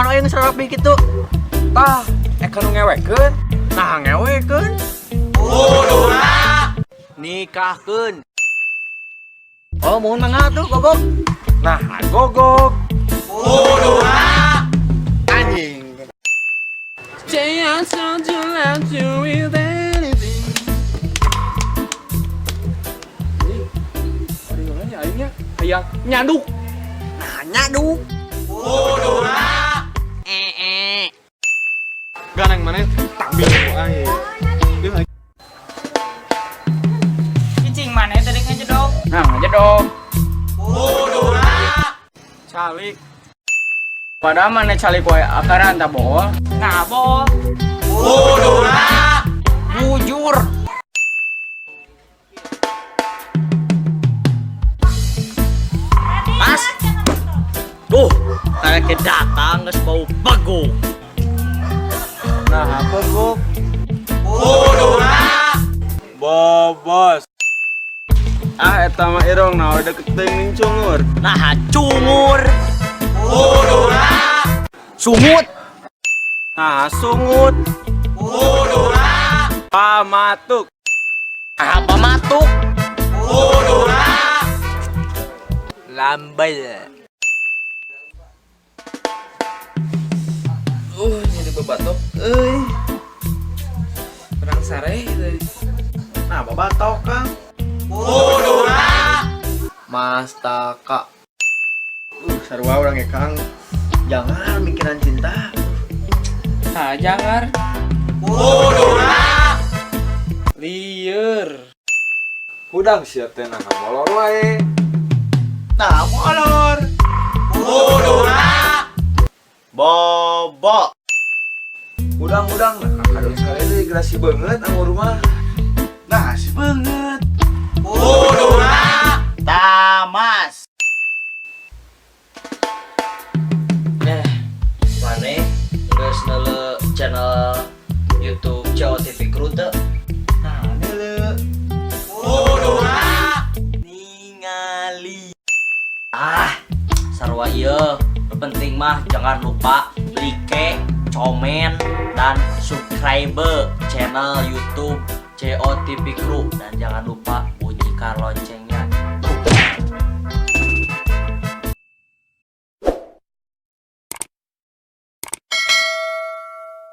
kumaha aya geus rapi kitu. Tah, eka nu ngewekeun. Nah ngewekeun. Kuduna Nikahkeun. Oh, mohon mangga tuh gogok. nah gogok. Kuduna Anjing. Say I told you love you with anything. Aringannya aingnya hayang nyaduk. Nah, nyaduk. Kuduna Ganang mana tak bingung aing. Dia Cicing mana tadi ngejedok? Nah, ngejedok. Kuduna calik. Padahal mana calik wae akaran tak bohong. Nah bol. Kuduna Bujur. Mas. Duh, kayak datang geus bau bagong. Nah, apa gok? Kuduna Bobos. Ah, eta mah irong na udah keteuing cungur. Nah, cungur. Kuduna Sumut. Nah, sungut. Kuduna Pamatuk. Apa matuk? Kuduna Lambai. Jadi bebatok. Perang sare itu. Nah, bebatok Kang. Kuduna Mastaka. Sarua urang ya Kang. Jangan mikiran cinta. Nah, jangan. Kuduna Lieur. Hudang sia teh nah molor wae. Nah, molor. Kuduna Bobo. Udang nah kadang sekali deui gerasi beungeut anggur mah. Nah, si beungeut. Kuduna Tamas. Mane geus neuleuh channel YouTube COTV Crew teu? Nah, neuleuh. Kuduna Ningali. Sarua ieu. Penting mah jangan lupa like, komen, dan subscribe channel YouTube COTV Crew dan jangan lupa bunyikan lonceng